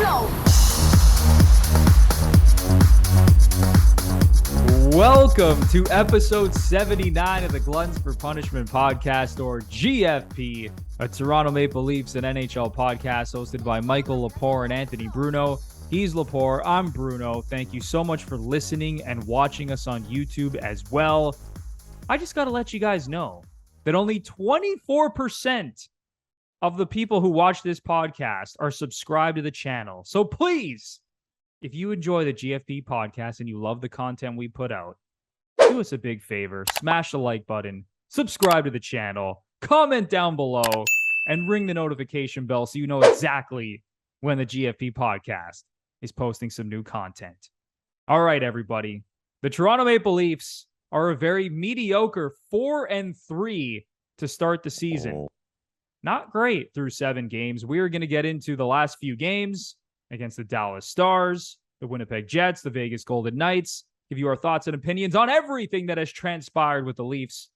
show. Welcome to episode 79 of the Gluttons For Punishment Podcast, or GFP, a Toronto Maple Leafs and NHL podcast hosted by Michael Lepore and Anthony Bruno. He's Lepore, I'm Bruno. Thank you so much for listening and watching us on YouTube as well. I just got to let you guys know that only 24% of the people who watch this podcast are subscribed to the channel. So please, if you enjoy the GFP podcast and you love the content we put out, do us a big favor, smash the like button, subscribe to the channel, comment down below, and ring the notification bell so you know exactly when the GFP podcast is posting some new content. All right, everybody. The Toronto Maple Leafs are a very mediocre 4-3 to start the season. Not great through 7 games. We are going to get into the last few games against the Dallas Stars, the Winnipeg Jets, the Vegas Golden Knights, give you our thoughts and opinions on everything that has transpired with the Leafs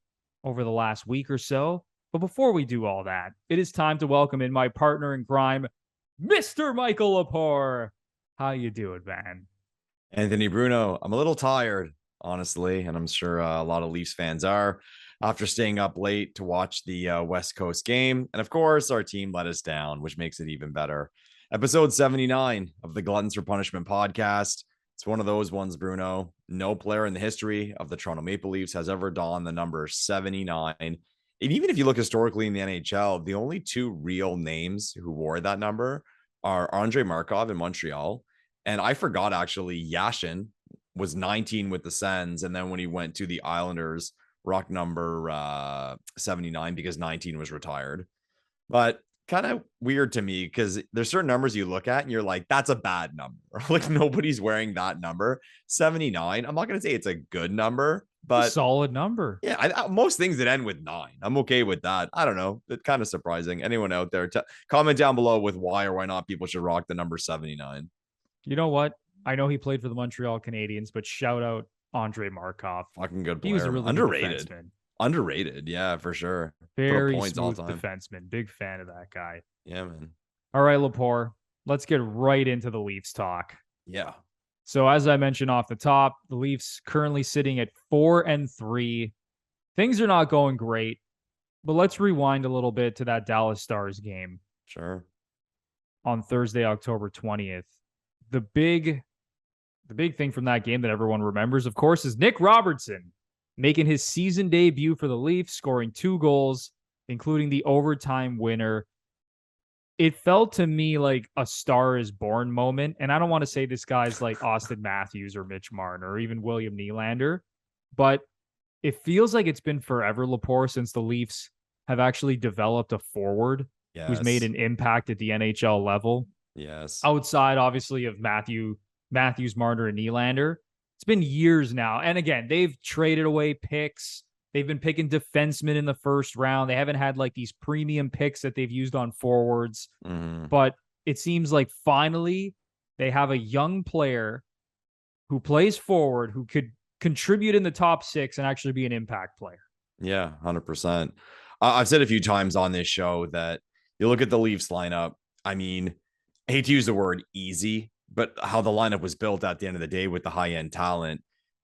over the last week or so. But before we do all that, it is time to welcome in my partner in crime, Mr. Michael Lepore. How you doing, man? Anthony Bruno, I'm a little tired, honestly, and I'm sure a lot of Leafs fans are, after staying up late to watch the West Coast game. And of course, our team let us down, which makes it even better. Episode 79 of the Gluttons For Punishment Podcast. It's one of those ones, Bruno. No player in the history of the Toronto Maple Leafs has ever donned the number 79. And even if you look historically in the NHL, the only 2 real names who wore that number are Andrei Markov in Montreal. And I forgot, actually, Yashin was 19 with the Sens. And then when he went to the Islanders, rocked number 79 because 19 was retired. But kind of weird to me because there's certain numbers you look at and you're like, that's a bad number. Like, nobody's wearing that number. 79. I'm not going to say it's a good number, but solid number. Yeah, most things that end with 9, I'm okay with that. I don't know. It's kind of surprising. Anyone out there, comment down below with why or why not people should rock the number 79. You know what? I know he played for the Montreal Canadiens, but shout out Andrei Markov. Fucking good player. He was a really underrated. Good defenseman. Underrated, yeah, for sure. Very smooth defenseman. Big fan of that guy. Yeah, man. All right, Lepore, let's get right into the Leafs talk. Yeah. So as I mentioned off the top, the Leafs currently sitting at 4-3. Things are not going great, but let's rewind a little bit to that Dallas Stars game. Sure. On Thursday, October 20th. The big thing from that game that everyone remembers, of course, is Nick Robertson making his season debut for the Leafs, scoring 2 goals, including the overtime winner. It felt to me like a Star is Born moment. And I don't want to say this guy's like Auston Matthews or Mitch Marner or even William Nylander, but it feels like it's been forever, Lepore, since the Leafs have actually developed a forward who's made an impact at the NHL level. Yes. Outside, obviously, of Matthews, Marner, and Nylander. It's been years now. And again, they've traded away picks. They've been picking defensemen in the first round. They haven't had like these premium picks that they've used on forwards. Mm-hmm. But it seems like finally they have a young player who plays forward, who could contribute in the top 6 and actually be an impact player. Yeah, 100%. I've said a few times on this show that you look at the Leafs lineup. I mean, I hate to use the word easy, but how the lineup was built at the end of the day with the high-end talent.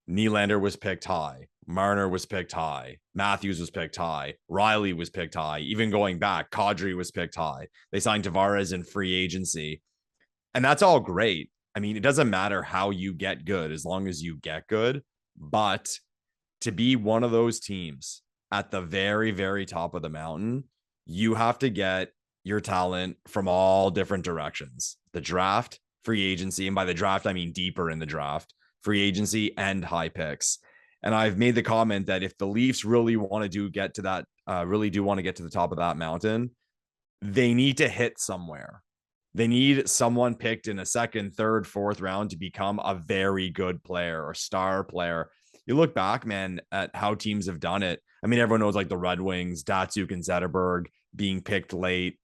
Nylander was picked high. Marner was picked high. Matthews was picked high. Riley was picked high. Even going back, Kadri was picked high. They signed Tavares in free agency. And that's all great. I mean, it doesn't matter how you get good as long as you get good. But to be one of those teams at the very, very top of the mountain, you have to get your talent from all different directions. The draft, free agency, and by the draft, I mean deeper in the draft, free agency and high picks. And I've made the comment that if the Leafs really want to get to the top of that mountain, they need to hit somewhere. They need someone picked in a 2nd, 3rd, 4th round to become a very good player or star player. You look back, man, at how teams have done it. I mean, everyone knows like the Red Wings, Datsuk and Zetterberg being picked late.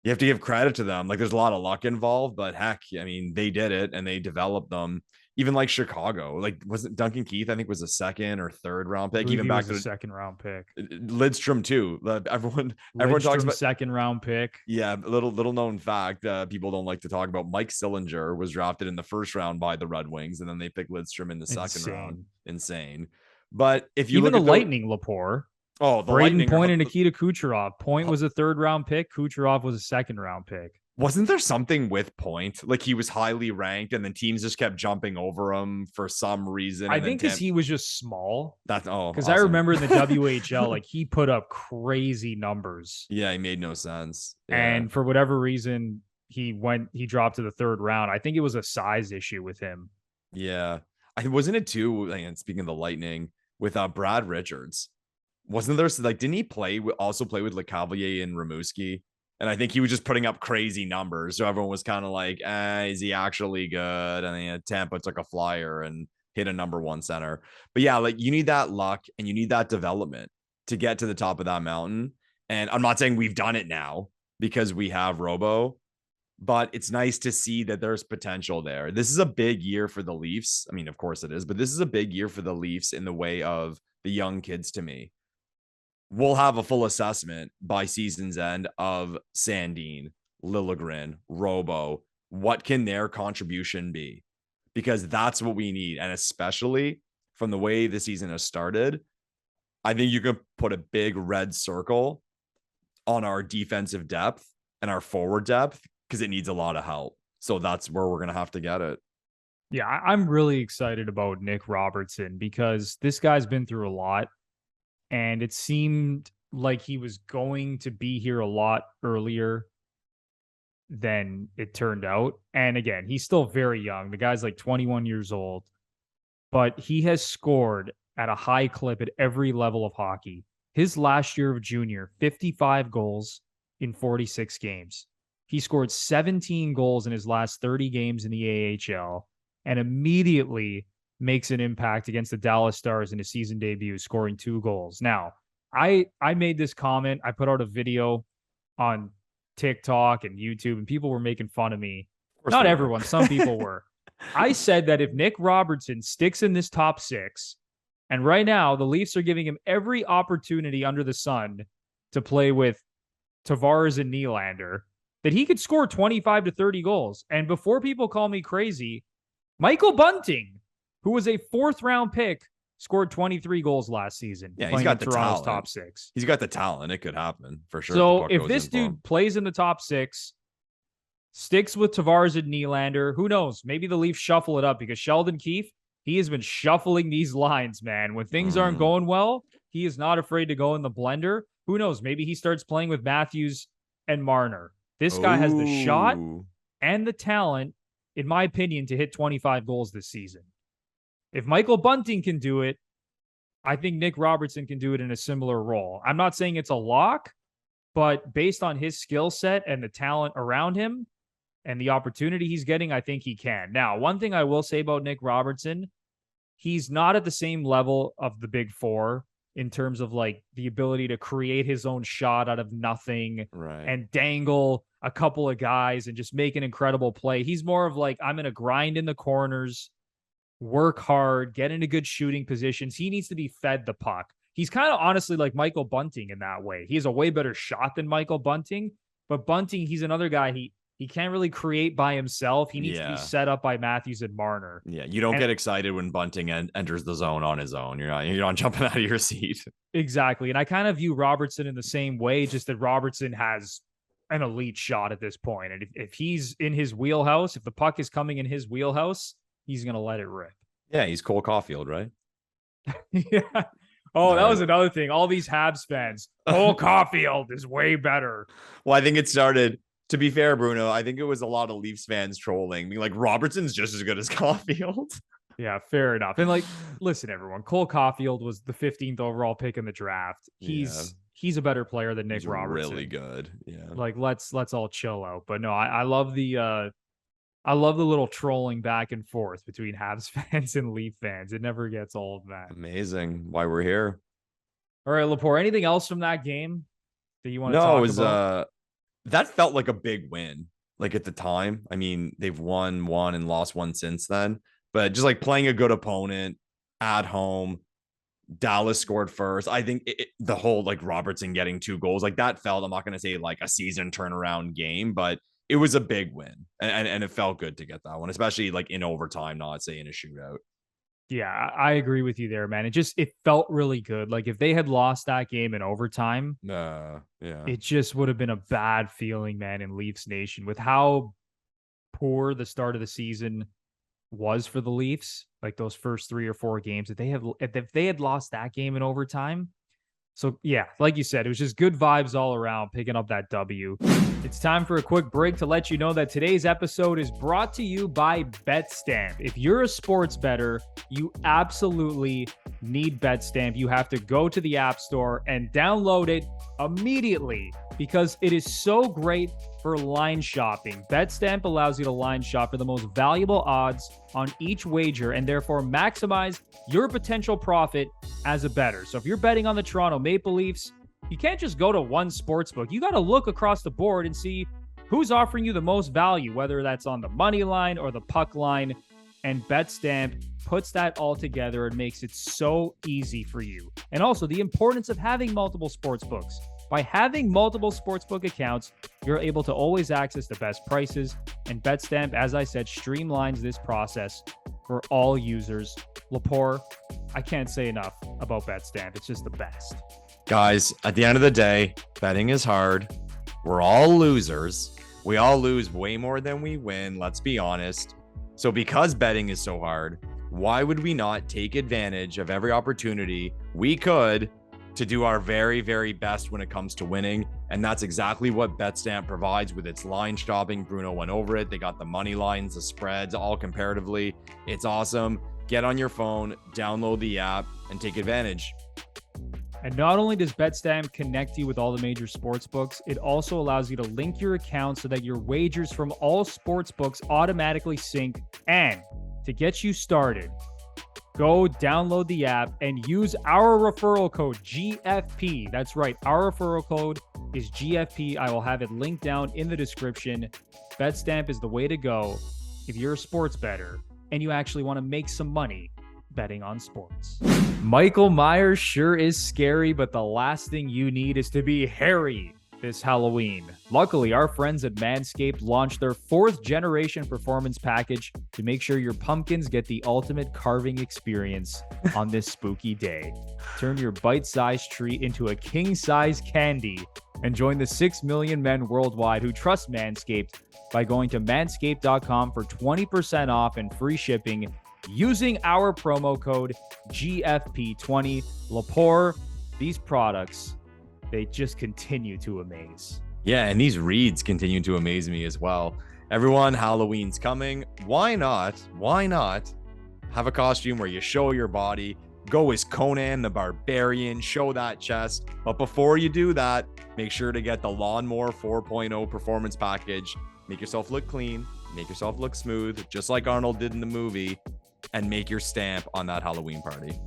You have to give credit to them. Like, there's a lot of luck involved, but heck, I mean, they did it and they developed them. even like Chicago, like wasn't Duncan Keith, I think was a second or third round pick, even back to the second round pick. Lidstrom too. Everyone talks about second round pick. Yeah, little known fact. People don't like to talk about. Mike Sillinger was drafted in the first round by the Red Wings, and then they picked Lidstrom in the second round. Insane. But if you even look the at Lightning, Lepore. Oh, the Braden Lightning Point and Nikita Kucherov. Point was a third round pick. Kucherov was a second round pick. Wasn't there something with Point? Like he was highly ranked and then teams just kept jumping over him for some reason. I think because he was just small. Because awesome. I remember in the WHL, like he put up crazy numbers. Yeah, he made no sense. Yeah. And for whatever reason, he dropped to the third round. I think it was a size issue with him. Yeah. Wasn't it too, and speaking of the Lightning, with Brad Richards? Wasn't there, like, didn't he also play with LeCavalier and Rimouski? And I think he was just putting up crazy numbers. So everyone was kind of like, is he actually good? And then Tampa took a flyer and hit a number one center. But yeah, like you need that luck and you need that development to get to the top of that mountain. And I'm not saying we've done it now because we have Robo, but it's nice to see that there's potential there. This is a big year for the Leafs. I mean, of course it is, but this is a big year for the Leafs in the way of the young kids to me. We'll have a full assessment by season's end of Sandin, Liljegren, Robo. What can their contribution be? Because that's what we need. And especially from the way the season has started, I think you can put a big red circle on our defensive depth and our forward depth because it needs a lot of help. So that's where we're going to have to get it. Yeah, I'm really excited about Nick Robertson because this guy's been through a lot. And it seemed like he was going to be here a lot earlier than it turned out. And again, he's still very young. The guy's like 21 years old, but he has scored at a high clip at every level of hockey. His last year of junior, 55 goals in 46 games. He scored 17 goals in his last 30 games in the AHL and immediately makes an impact against the Dallas Stars in his season debut, scoring 2 goals. Now, I made this comment. I put out a video on TikTok and YouTube, and people were making fun of me. Not everyone. Some people were. I said that if Nick Robertson sticks in this top 6, and right now the Leafs are giving him every opportunity under the sun to play with Tavares and Nylander, that he could score 25 to 30 goals. And before people call me crazy, Michael Bunting, who was a 4th-round pick, scored 23 goals last season. Yeah, he's got the Toronto's talent. top 6. He's got the talent. It could happen for sure. So if this dude plays in the top 6, sticks with Tavares and Nylander, who knows? Maybe the Leafs shuffle it up because Sheldon Keefe, he has been shuffling these lines, man. When things aren't going well, he is not afraid to go in the blender. Who knows? Maybe he starts playing with Matthews and Marner. This guy has the shot and the talent, in my opinion, to hit 25 goals this season. If Michael Bunting can do it, I think Nick Robertson can do it in a similar role. I'm not saying it's a lock, but based on his skill set and the talent around him and the opportunity he's getting, I think he can. Now, one thing I will say about Nick Robertson, he's not at the same level of the big 4 in terms of like the ability to create his own shot out of nothing and dangle a couple of guys and just make an incredible play. He's more of like, I'm going to grind in the corners, work hard, get into good shooting positions. He needs to be fed the puck. He's kind of honestly like Michael Bunting in that way. He has a way better shot than Michael Bunting, but Bunting, he's another guy. He can't really create by himself. He needs to be set up by Matthews and Marner. Yeah, you don't get excited when Bunting enters the zone on his own. You're not jumping out of your seat. Exactly. And I kind of view Robertson in the same way, just that Robertson has an elite shot at this point. And if he's in his wheelhouse, if the puck is coming in his wheelhouse, he's going to let it rip. Yeah, he's Cole Caulfield, right? Yeah. Oh, that was another thing. All these Habs fans, Cole Caulfield is way better. Well, I think it started, to be fair, Bruno, I think it was a lot of Leafs fans trolling, being like, Robertson's just as good as Caulfield. Yeah, fair enough. And like, listen, everyone, Cole Caulfield was the 15th overall pick in the draft. He's a better player than Nick Robertson. Really good. Yeah. Like, let's all chill out. But no, I love the little trolling back and forth between Habs fans and Leaf fans. It never gets old, man. Amazing. Why we're here. All right, Lepore, anything else from that game that you want to talk about? That felt like a big win. Like at the time, I mean, they've won one and lost one since then, but just like playing a good opponent at home. Dallas scored first. I think the whole like Robertson getting 2 goals, like that felt, I'm not going to say like a season turnaround game, but it was a big win. And it felt good to get that one, especially like in overtime, not say in a shootout. Yeah, I agree with you there, man. It felt really good. Like if they had lost that game in overtime, Yeah. it just would have been a bad feeling, man, in Leafs Nation with how poor the start of the season was for the Leafs, like those first 3 or 4 games. If they had lost that game in overtime. So yeah, like you said, it was just good vibes all around picking up that W. It's time for a quick break to let you know that today's episode is brought to you by Betstamp. If you're a sports bettor, you absolutely need Betstamp. You have to go to the App Store and download it immediately because it is so great for line shopping. Betstamp allows you to line shop for the most valuable odds on each wager and therefore maximize your potential profit as a bettor. So if you're betting on the Toronto Maple Leafs, you can't just go to one sportsbook. You got to look across the board and see who's offering you the most value, whether that's on the money line or the puck line. And Betstamp puts that all together and makes it so easy for you. And also the importance of having multiple sportsbooks. By having multiple sportsbook accounts, you're able to always access the best prices. And Betstamp, as I said, streamlines this process for all users. Lepore, I can't say enough about Betstamp. It's just the best. Guys, at the end of the day, betting is hard. We're all losers. We all lose way more than we win, let's be honest. So because betting is so hard, why would we not take advantage of every opportunity we could to do our very, very best when it comes to winning? And that's exactly what Betstamp provides with its line shopping. Bruno went over it. They got the money lines, the spreads, all comparatively. It's awesome. Get on your phone, download the app, and take advantage. And not only does Betstamp connect you with all the major sports books, it also allows you to link your account so that your wagers from all sports books automatically sync. And to get you started, go download the app and use our referral code GFP. That's right. Our referral code is GFP. I will have it linked down in the description. Betstamp is the way to go if you're a sports bettor and you actually want to make some money betting on sports. Michael Myers sure is scary, but the last thing you need is to be hairy this Halloween. Luckily, our friends at MANSCAPED launched their 4th generation performance package to make sure your pumpkins get the ultimate carving experience on this spooky day. Turn your bite-sized treat into a king-size candy and join the 6 million men worldwide who trust Manscaped by going to manscaped.com for 20% off and free shipping using our promo code GFP20. Lepore, these products, they just continue to amaze. Yeah, and these reads continue to amaze me as well. Everyone, Halloween's coming. Why not have a costume where you show your body, go as Conan the Barbarian, show that chest. But before you do that, make sure to get the Lawnmower 4.0 performance package. Make yourself look clean, make yourself look smooth, just like Arnold did in the movie, and make your stamp on that Halloween party.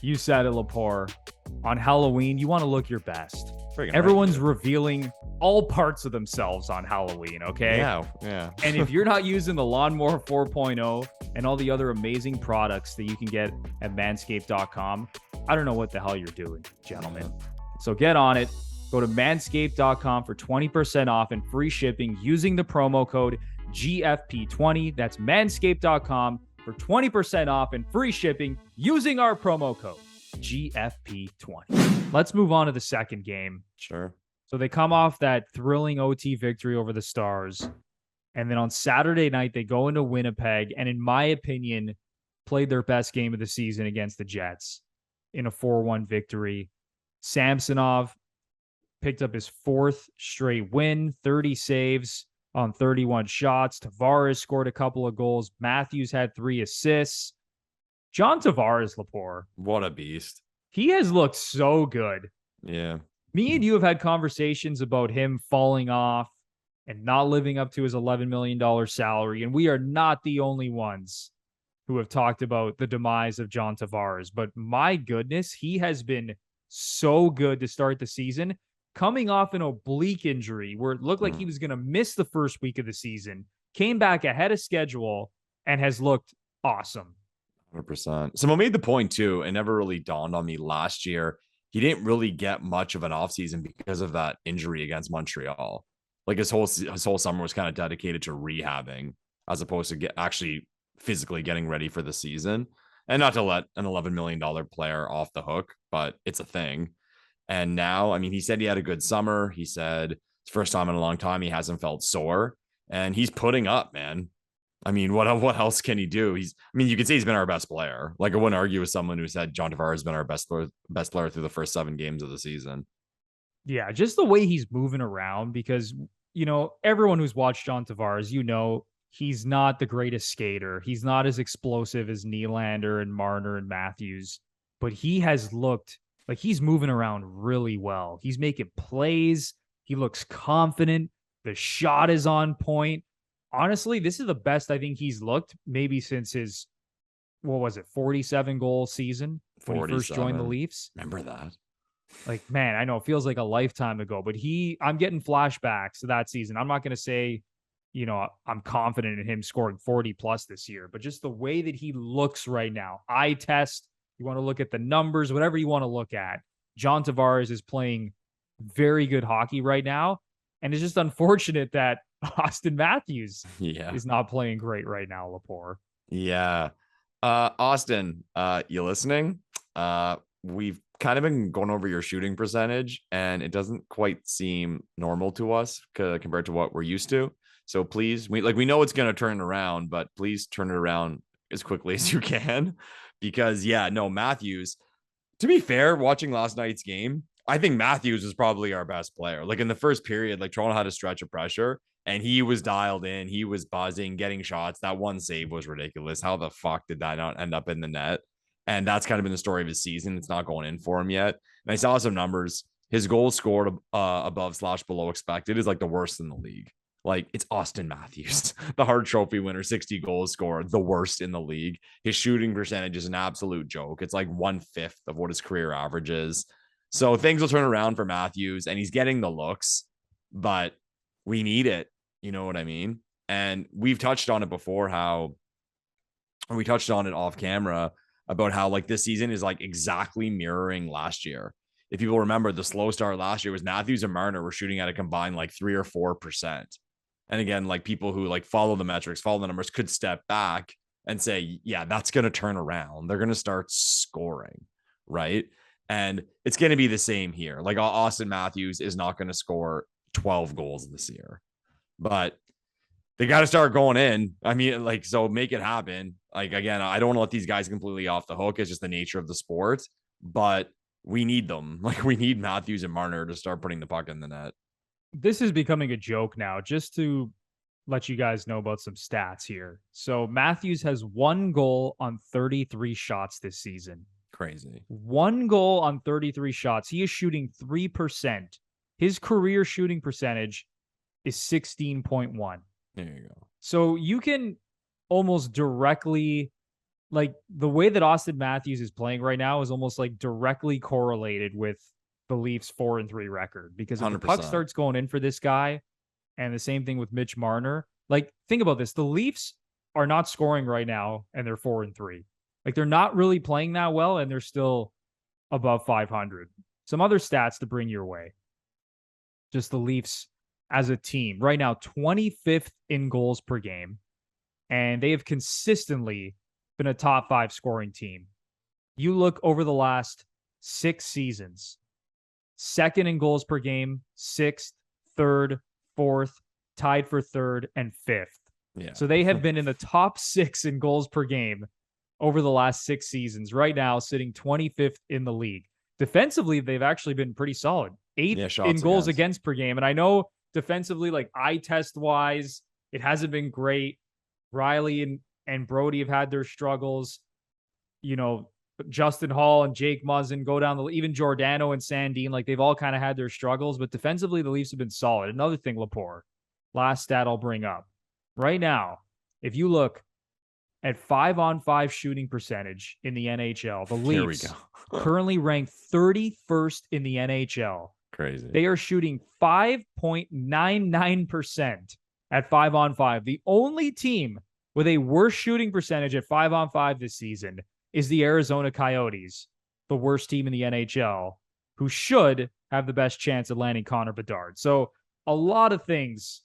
You said it, Lepore. On Halloween, you want to look your best. Friggin' Everyone's right. revealing all parts of themselves on Halloween, okay? Yeah. And if you're not using the Lawnmower 4.0 and all the other amazing products that you can get at manscaped.com, I don't know what the hell you're doing, gentlemen. So get on it. Go to manscaped.com for 20% off and free shipping using the promo code GFP20. That's manscaped.com for 20% off and free shipping using our promo code GFP20. Let's move on to the second game. Sure. So they come off that thrilling OT victory over the Stars. And then on Saturday night, they go into Winnipeg and, in my opinion, played their best game of the season against the Jets in a 4-1 victory. Samsonov picked up his 4th straight win, 30 saves on 31 shots. Tavares scored a couple of goals. Matthews had 3 assists. John Tavares, Lepore. What a beast. He has looked so good. Yeah. Me and you have had conversations about him falling off and not living up to his $11 million salary. And we are not the only ones who have talked about the demise of John Tavares. But my goodness, he has been so good to start the season, coming off an oblique injury where it looked like he was going to miss the first week of the season, came back ahead of schedule and has looked awesome. 100%. Someone made the point too. It never really dawned on me last year. He didn't really get much of an offseason because of that injury against Montreal. Like his whole summer was kind of dedicated to rehabbing as opposed to actually physically getting ready for the season. And not to let an $11 million player off the hook, but it's a thing. And now, I mean, he said he had a good summer. He said it's the first time in a long time he hasn't felt sore. And he's putting up, man. I mean, what else can he do? You could say he's been our best player. Like I wouldn't argue with someone who said John Tavares has been our best player through the first 7 games of the season. Yeah, just the way he's moving around because, everyone who's watched John Tavares, he's not the greatest skater. He's not as explosive as Nylander and Marner and Matthews, but he has looked like he's moving around really well. He's making plays. He looks confident. The shot is on point. Honestly, this is the best I think he's looked maybe since his, 47 goal season when he first joined the Leafs. Remember that? Like, man, I know it feels like a lifetime ago, but I'm getting flashbacks to that season. I'm not going to say, I'm confident in him scoring 40 plus this year, but just the way that he looks right now, eye test, you want to look at the numbers, whatever you want to look at. John Tavares is playing very good hockey right now. And it's just unfortunate that Auston Matthews is not playing great right now, Lepore. Yeah. Auston, you listening? We've kind of been going over your shooting percentage, and it doesn't quite seem normal to us compared to what we're used to. So please, we know it's going to turn around, but please turn it around as quickly as you can. Because, Matthews, to be fair, watching last night's game, I think Matthews was probably our best player. Like in the first period, like Toronto had a stretch of pressure and he was dialed in. He was buzzing, getting shots. That one save was ridiculous. How the fuck did that not end up in the net? And that's kind of been the story of his season. It's not going in for him yet. And I saw some numbers. His goals scored above/below expected is like the worst in the league. Like it's Auston Matthews, the Hart Trophy winner, 60 goals scored, the worst in the league. His shooting percentage is an absolute joke. It's like 1/5 of what his career average is. So things will turn around for Matthews and he's getting the looks, but we need it. You know what I mean? And we've touched on it before, we touched on it off camera about how like this season is like exactly mirroring last year. If people remember, the slow start last year was Matthews and Marner were shooting at a combined like 3 or 4%. And again, like people who like follow the metrics, follow the numbers could step back and say, yeah, that's going to turn around. They're going to start scoring, right? And it's going to be the same here. Like Auston Matthews is not going to score 12 goals this year, but they got to start going in. I mean, like, so make it happen. Like, again, I don't want to let these guys completely off the hook. It's just the nature of the sport, but we need them. Like we need Matthews and Marner to start putting the puck in the net. This is becoming a joke now, just to let you guys know about some stats here. So Matthews has 1 goal on 33 shots this season. Crazy. 1 goal on 33 shots. He is shooting 3%. His career shooting percentage is 16.1. There you go. So you can almost directly, like the way that Auston Matthews is playing right now is almost like directly correlated with the Leafs 4-3 record. Because if 100%. The puck starts going in for this guy, and the same thing with Mitch Marner, like think about this. The Leafs are not scoring right now and they're 4-3. Like they're not really playing that well and they're still above 500. Some other stats to bring your way. Just the Leafs as a team right now, 25th in goals per game. And they have consistently been a top 5 scoring team. You look over the last 6 seasons, 2nd in goals per game, 6th, 3rd, 4th, tied for 3rd and 5th. Yeah. So they have been in the top 6 in goals per game over the last 6 seasons. Right now, sitting 25th in the league. Defensively, they've actually been pretty solid. 8th in goals against per game. And I know defensively, like eye test wise, it hasn't been great. Riley and Brody have had their struggles. You know, Justin Hall and Jake Muzzin go down even Giordano and Sandin, like they've all kind of had their struggles, but defensively the Leafs have been solid. Another thing, Lepore, last stat I'll bring up. Right now, if you look at 5-on-5 shooting percentage in the NHL, the Leafs currently ranked 31st in the NHL. Crazy. They are shooting 5.99% at 5-on-5. The only team with a worse shooting percentage at 5-on-5 this season is the Arizona Coyotes, the worst team in the NHL, who should have the best chance at landing Connor Bedard. So a lot of things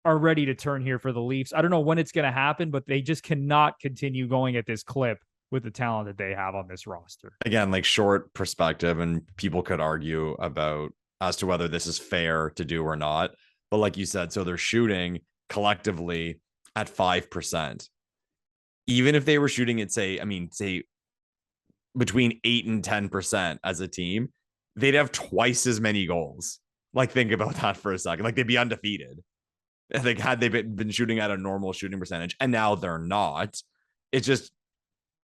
are ready to turn here for the Leafs. I don't know when it's going to happen, but they just cannot continue going at this clip with the talent that they have on this roster. Again, like short perspective, and people could argue about as to whether this is fair to do or not. But like you said, so they're shooting collectively at 5%. Even if they were shooting at, say between 8 and 10% as a team, they'd have twice as many goals. Like, think about that for a second. Like, they'd be undefeated. Like, had they been shooting at a normal shooting percentage, and now they're not. It's just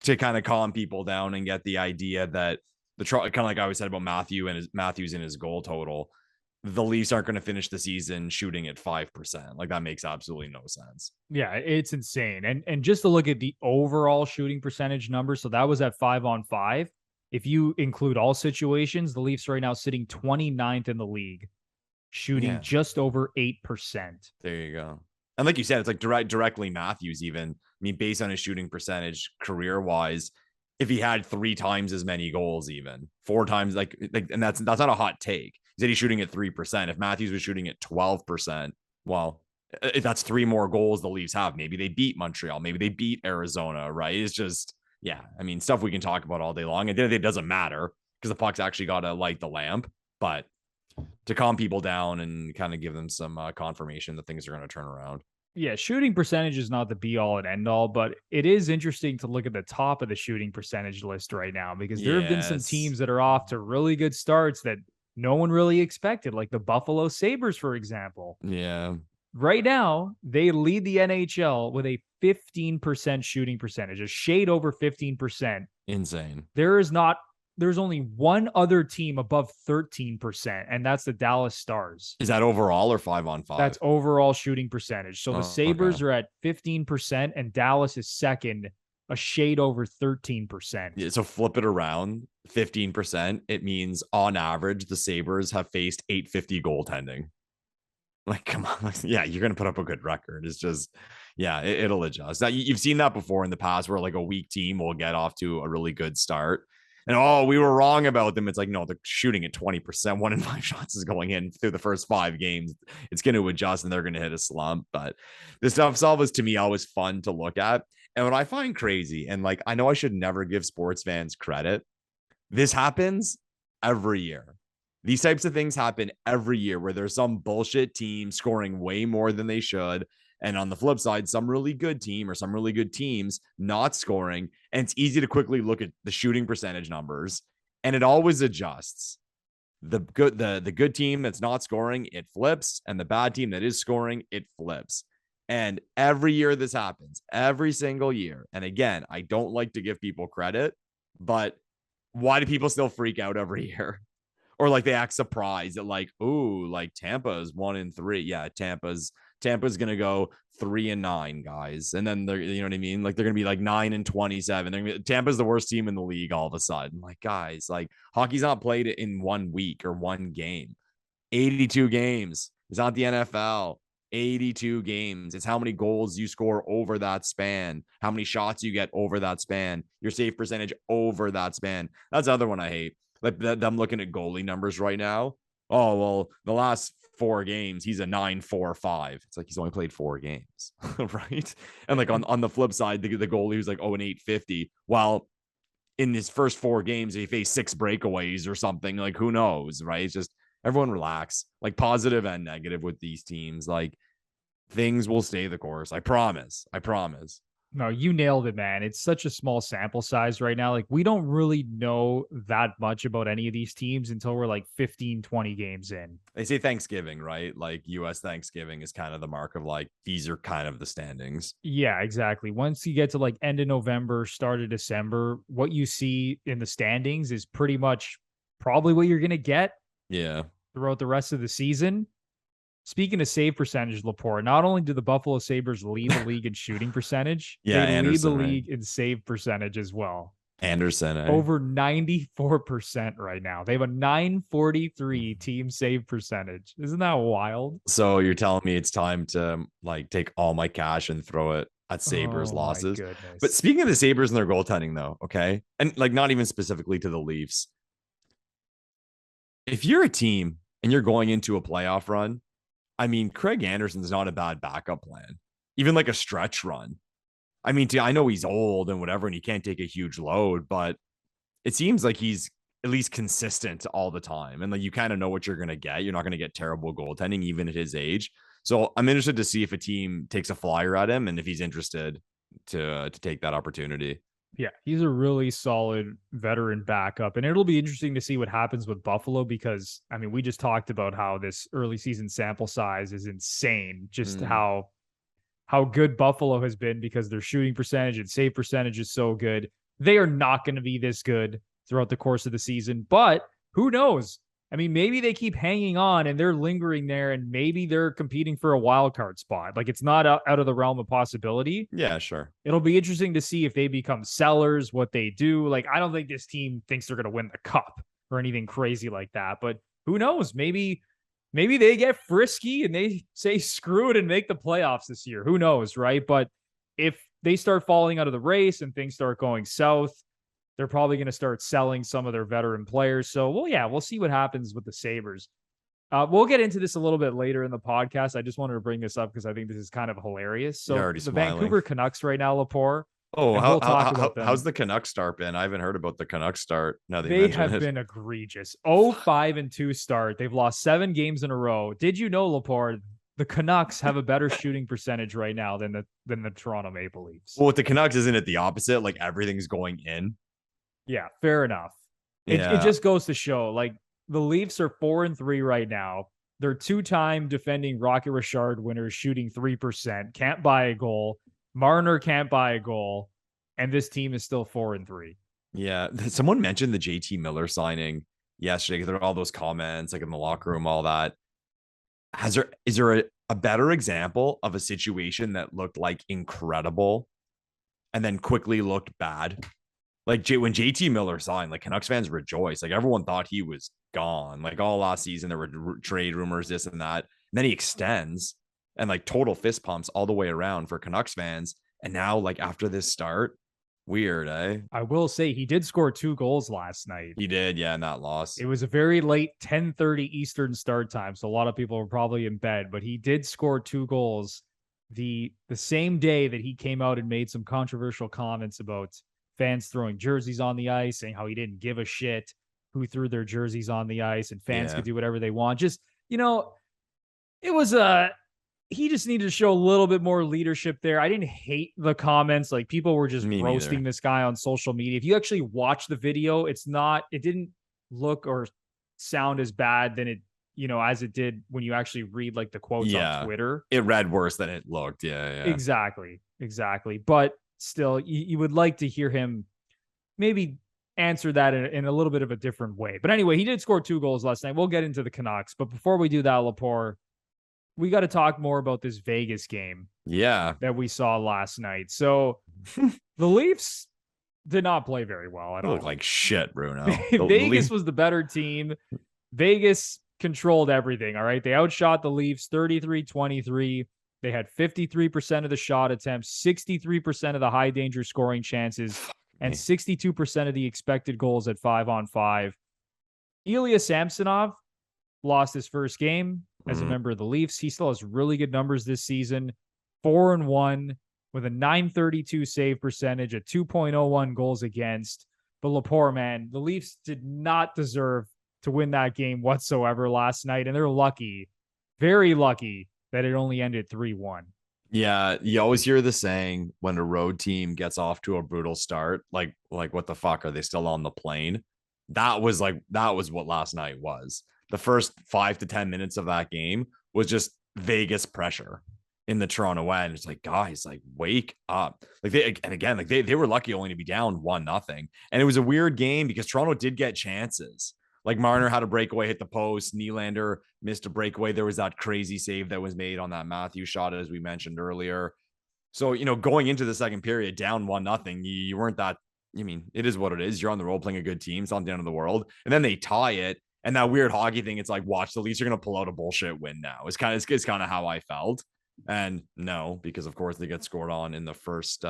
to kind of calm people down and get the idea that kind of like I always said about Matthews and his goal total, the Leafs aren't going to finish the season shooting at 5%. Like, that makes absolutely no sense. Yeah, it's insane. And just to look at the overall shooting percentage number, so that was at 5-on-5. If you include all situations, the Leafs right now sitting 29th in the league, shooting just over 8%. There you go. And like you said, it's like directly Matthews even. I mean, based on his shooting percentage career-wise, if he had 3 times as many goals, even 4 times, like, and that's not a hot take. He said he's shooting at 3%. If Matthews was shooting at 12%, well, if that's 3 more goals the Leafs have. Maybe they beat Montreal. Maybe they beat Arizona, right? It's just, yeah. I mean, stuff we can talk about all day long. And it doesn't matter because the puck's actually got to light the lamp. But to calm people down and kind of give them some confirmation that things are going to turn around. Yeah, shooting percentage is not the be-all and end-all, but it is interesting to look at the top of the shooting percentage list right now because there have been some teams that are off to really good starts that no one really expected, like the Buffalo Sabres, for example. Yeah. Right now, they lead the NHL with a 15% shooting percentage, a shade over 15%. Insane. There's only one other team above 13%, and that's the Dallas Stars. Is that overall or 5-on-5? That's overall shooting percentage. So the Sabres are at 15%, and Dallas is second, a shade over 13%. Yeah, so flip it around, 15%. It means on average, the Sabres have faced .850 goaltending. Like, come on. Yeah, you're going to put up a good record. It's just, yeah, it'll adjust. Now, you've seen that before in the past where like a weak team will get off to a really good start. And we were wrong about them. It's like, no, they're shooting at 20%. 1 in 5 shots is going in through the first 5 games. It's going to adjust and they're going to hit a slump. But this stuff was, to me, always fun to look at. And what I find crazy, and like, I know I should never give sports fans credit, this happens every year. These types of things happen every year where there's some bullshit team scoring way more than they should. And on the flip side, some really good team or some really good teams not scoring. And it's easy to quickly look at the shooting percentage numbers, and it always adjusts. The good team that's not scoring, it flips, and the bad team that is scoring, it flips. And every year this happens, every single year. And again, I don't like to give people credit, but why do people still freak out every year? Or like they act surprised at like, ooh, like Tampa is 1-3. Yeah, Tampa's going to go 3-9, guys. And then they're, you know what I mean? Like they're going to be like 9-27. Tampa's the worst team in the league all of a sudden. Like, guys, like hockey's not played in 1 week or 1 game. 82 games. It's not the NFL. 82 games. It's how many goals you score over that span, how many shots you get over that span, your save percentage over that span. That's the other one I hate. Like I'm looking at goalie numbers right now. Oh, well, the last 4 games, he's a 9.45. It's like he's only played 4 games, right? And like on the flip side, the goalie who's like 0-850. While in his first 4 games, he faced 6 breakaways or something. Like, who knows, right? It's just everyone relax, like positive and negative with these teams. Like things will stay the course. I promise. No, you nailed it, man. It's such a small sample size right now. Like we don't really know that much about any of these teams until we're like 15, 20 games in. They say Thanksgiving, right? Like US Thanksgiving is kind of the mark of like, these are kind of the standings. Yeah, exactly. Once you get to like end of November, start of December, what you see in the standings is pretty much probably what you're going to get. Yeah. Throughout the rest of the season. Speaking of save percentage, Lepore, not only do the Buffalo Sabres lead the league in shooting percentage, they lead the league in save percentage as well. Anderson, over 94% right now. They have a 943 team save percentage. Isn't that wild? So you're telling me it's time to like take all my cash and throw it at Sabres Oh my losses? goodness. But speaking of the Sabres and their goaltending, though, okay, and like not even specifically to the Leafs, if you're a team and you're going into a playoff run, I mean, Craig Anderson's not a bad backup plan, even like a stretch run. I mean, I know he's old and whatever, and he can't take a huge load, but it seems like he's at least consistent all the time. And like you kind of know what you're going to get. You're not going to get terrible goaltending, even at his age. So I'm interested to see if a team takes a flyer at him and if he's interested to take that opportunity. Yeah, he's a really solid veteran backup. And it'll be interesting to see what happens with Buffalo because, I mean, we just talked about how this early season sample size is insane. Just how good Buffalo has been because their shooting percentage and save percentage is so good. They are not going to be this good throughout the course of the season, but who knows? I mean, maybe they keep hanging on and they're lingering there and maybe they're competing for a wild card spot. Like it's not out of the realm of possibility. Yeah, sure. It'll be interesting to see if they become sellers, what they do. Like, I don't think this team thinks they're going to win the cup or anything crazy like that, but who knows? Maybe they get frisky and they say screw it and make the playoffs this year. Who knows, right? But if they start falling out of the race and things start going south, they're probably going to start selling some of their veteran players. So, well, yeah, we'll see what happens with the Sabres. We'll get into this a little bit later in the podcast. I just wanted to bring this up because I think this is kind of hilarious. So the Vancouver Canucks right now, Lepore. Oh, how's the Canucks start been? I haven't heard about the Canucks start. Now they have been egregious. 5-2 start. They've lost 7 games in a row. Did you know, Lepore, the Canucks have a better shooting percentage right now than the Toronto Maple Leafs? Well, with the Canucks, isn't it the opposite? Like everything's going in. Yeah, fair enough. It just goes to show, like, the Leafs are 4-3 right now. They're 2-time defending Rocket Richard winners, shooting 3%. Can't buy a goal. Marner can't buy a goal. And this team is still 4-3. Yeah. Someone mentioned the JT Miller signing yesterday. There were all those comments, like in the locker room, all that. Is there a better example of a situation that looked like incredible and then quickly looked bad? Like when JT Miller signed, like Canucks fans rejoiced. Like everyone thought he was gone. Like all last season, there were trade rumors, this and that. And then he extends and like total fist pumps all the way around for Canucks fans. And now, like after this start, weird, eh? I will say he did score 2 goals last night. He did, yeah, in that loss. It was a very late 10:30 Eastern start time, so a lot of people were probably in bed. But he did score 2 goals the same day that he came out and made some controversial comments about fans throwing jerseys on the ice, saying how he didn't give a shit who threw their jerseys on the ice and fans could do whatever they want. Just, it was he just needed to show a little bit more leadership there. I didn't hate the comments. Like people were just roasting this guy on social media. If you actually watch the video, it didn't look or sound as bad than it, as it did when you actually read like the quotes on Twitter. It read worse than it looked. Yeah. Exactly. But still, you would like to hear him maybe answer that in a little bit of a different way. But anyway, he did score 2 goals last night. We'll get into the Canucks. But before we do that, Lepore, we got to talk more about this Vegas game. Yeah. That we saw last night. So the Leafs did not play very well at all. Looked like shit, Bruno. Vegas was the better team. Vegas controlled everything. All right. They outshot the Leafs 33-23. They had 53% of the shot attempts, 63% of the high danger scoring chances, and 62% of the expected goals at 5-on-5. Ilya Samsonov lost his first game as a member of the Leafs. He still has really good numbers this season. 4-1 with a .932 save percentage, a 2.01 goals against. But Lepore, man, the Leafs did not deserve to win that game whatsoever last night, and they're lucky, very lucky, that it only ended 3-1. Yeah, you always hear the saying when a road team gets off to a brutal start, like what the fuck, are they still on the plane? That was what last night was. The first 5 to 10 minutes of that game was just Vegas pressure in the Toronto end. It's like, guys, like wake up. Like they were lucky only to be down 1-0. And it was a weird game because Toronto did get chances. Like Marner had a breakaway, hit the post. Nylander missed a breakaway. There was that crazy save that was made on that Matthews shot, as we mentioned earlier. So, going into the second period, down 1-0, you weren't that I mean, it is what it is. You're on the road playing a good team. It's not the end of the world. And then they tie it. And that weird hockey thing, it's like, watch, the Leafs are going to pull out a bullshit win now. It's kind of how I felt. And no, because of course they get scored on in the first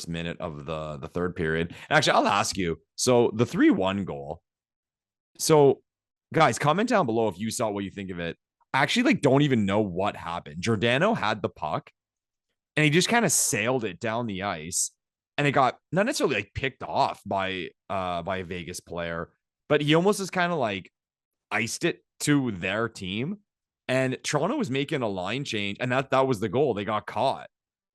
minute of the third period. Actually, I'll ask you. So the 3-1 goal. So guys, comment down below if you saw what you think of it. I actually like don't even know what happened. Giordano had the puck and he just kind of sailed it down the ice. And it got not necessarily like picked off by a Vegas player, but he almost just kind of like iced it to their team. And Toronto was making a line change, and that was the goal. They got caught.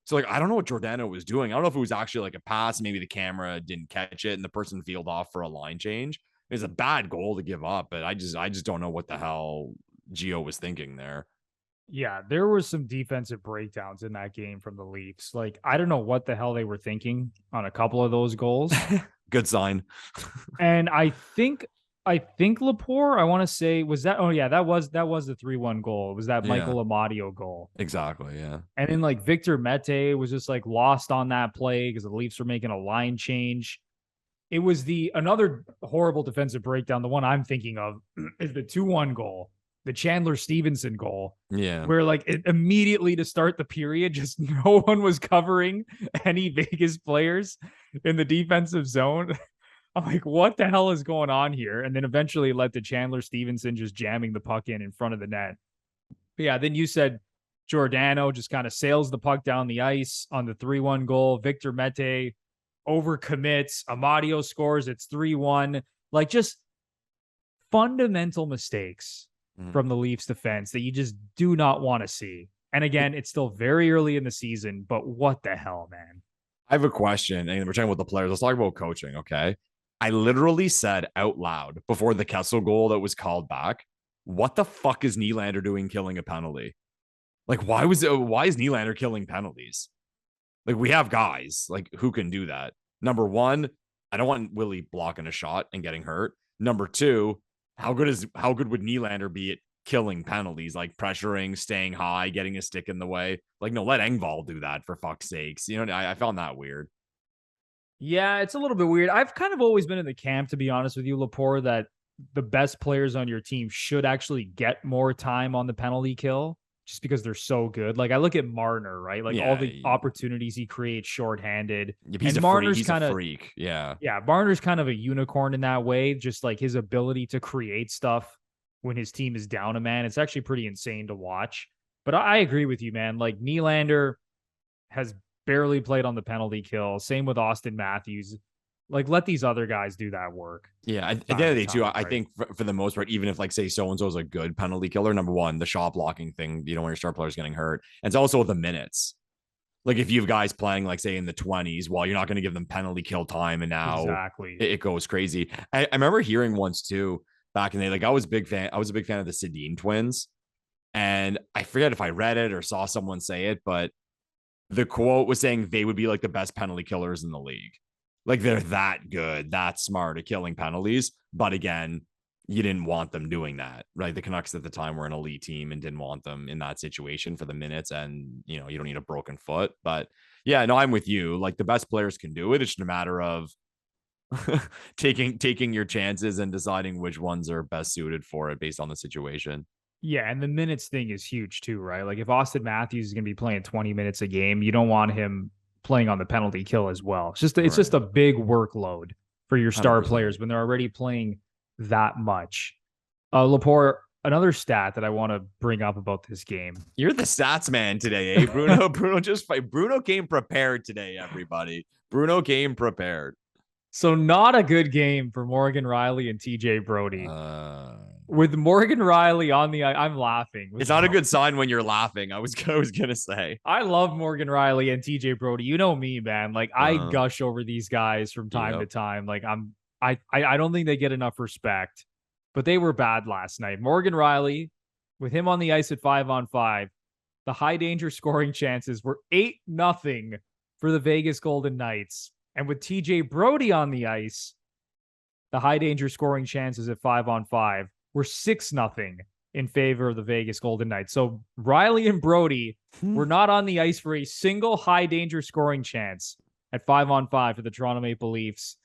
So like I don't know what Giordano was doing. I don't know if it was actually like a pass. Maybe the camera didn't catch it, and the person field off for a line change. It's a bad goal to give up, but I just don't know what the hell Gio was thinking there. Yeah, there was some defensive breakdowns in that game from the Leafs. Like, I don't know what the hell they were thinking on a couple of those goals. Good sign. And I think Lepore, I want to say, was that, oh yeah, that was the 3-1 goal. It was that Michael Amadio goal. Exactly, yeah. And then like Victor Mete was just like lost on that play because the Leafs were making a line change. It was another horrible defensive breakdown. The one I'm thinking of is the 2-1 goal. The Chandler Stevenson goal. Yeah. Where like immediately to start the period, just no one was covering any Vegas players in the defensive zone. I'm like, what the hell is going on here? And then eventually led to Chandler Stevenson just jamming the puck in front of the net. But yeah, then you said Giordano just kind of sails the puck down the ice on the 3-1 goal. Victor Mete overcommits. Amadio scores. It's 3-1. Like just fundamental mistakes from the Leafs defense that you just do not want to see. And again, it's still very early in the season, but what the hell, man? I have a question, and we're talking about the players. Let's talk about coaching, okay? I literally said out loud before the Kessel goal that was called back, what the fuck is Nylander doing killing a penalty? Like, why is Nylander killing penalties? Like, we have guys like who can do that. Number one, I don't want Willie blocking a shot and getting hurt. Number two, how good would Nylander be at killing penalties, like pressuring, staying high, getting a stick in the way? Like, no, let Engvall do that for fuck's sakes. You know, I found that weird. Yeah, it's a little bit weird. I've kind of always been in the camp, to be honest with you, Lepore, that the best players on your team should actually get more time on the penalty kill just because they're so good. Like I look at Marner, right? Like all the opportunities he creates shorthanded. He's a freak. Yeah. Yeah. Marner's kind of a unicorn in that way. Just like his ability to create stuff when his team is down a man. It's actually pretty insane to watch. But I agree with you, man. Like Nylander has barely played on the penalty kill. Same with Auston Matthews. Like, let these other guys do that work. Yeah, at the end of the day, too, I think for the most part, even if, like, say, so-and-so is a good penalty killer, number one, the shot blocking thing, you know, when your star player's getting hurt. And it's also the minutes. Like, if you have guys playing, like, say, in the 20s, well, you're not going to give them penalty kill time, and now it goes crazy. I remember hearing once, too, back in the day, like, I was a big fan of the Sedin twins. And I forget if I read it or saw someone say it, but the quote was saying they would be, like, the best penalty killers in the league. Like they're that good, that smart at killing penalties. But again, you didn't want them doing that, right? The Canucks at the time were an elite team and didn't want them in that situation for the minutes. And, you know, you don't need a broken foot. But yeah, no, I'm with you. Like the best players can do it. It's just a matter of taking your chances and deciding which ones are best suited for it based on the situation. Yeah, and the minutes thing is huge too, right? Like if Auston Matthews is going to be playing 20 minutes a game, you don't want him playing on the penalty kill as well. It's just a big workload for your star 100%. Players when they're already playing that much. Lepore, another stat that I want to bring up about this game. You're the stats man today, eh? Bruno came prepared today, everybody. Bruno came prepared. So not a good game for Morgan Rielly and TJ Brodie. With Morgan Rielly on the ice, I'm laughing. It's not a good sign when you're laughing. I was gonna say. I love Morgan Rielly and TJ Brodie. You know me, man. Like I gush over these guys from time to time. Like I don't think they get enough respect, but they were bad last night. Morgan Rielly, with him on the ice at 5-on-5, the high danger scoring chances were 8-0 for the Vegas Golden Knights. And with TJ Brodie on the ice, the high danger scoring chances at 5-on-5 were 6-0 in favor of the Vegas Golden Knights. So Rielly and Brodie were not on the ice for a single high danger scoring chance at 5-on-5 for the Toronto Maple Leafs.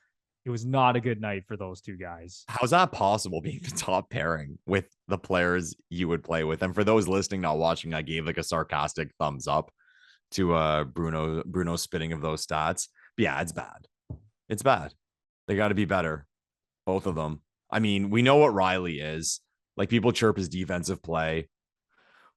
It was not a good night for those two guys. How's that possible, being the top pairing with the players you would play with? And for those listening, not watching, I gave like a sarcastic thumbs up to Bruno spitting of those stats. But yeah, it's bad. It's bad. They got to be better. Both of them. I mean, we know what Riley is. Like, people chirp his defensive play.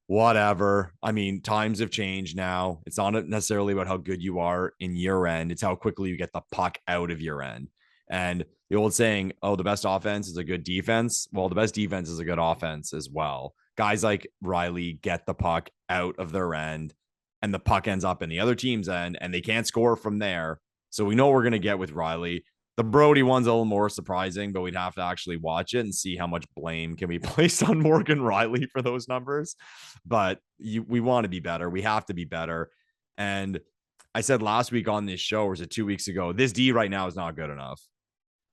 Whatever. I mean, times have changed now. It's not necessarily about how good you are in year end. It's how quickly you get the puck out of year end. And the old saying, oh, the best offense is a good defense. Well, the best defense is a good offense as well. Guys like Riley get the puck out of their end, and the puck ends up in the other team's end, and they can't score from there. So we know what we're going to get with Riley. The Brody one's a little more surprising, but we'd have to actually watch it and see how much blame can be placed on Morgan Riley for those numbers. But we want to be better. We have to be better. And I said last week on this show, or was it 2 weeks ago, this D right now is not good enough.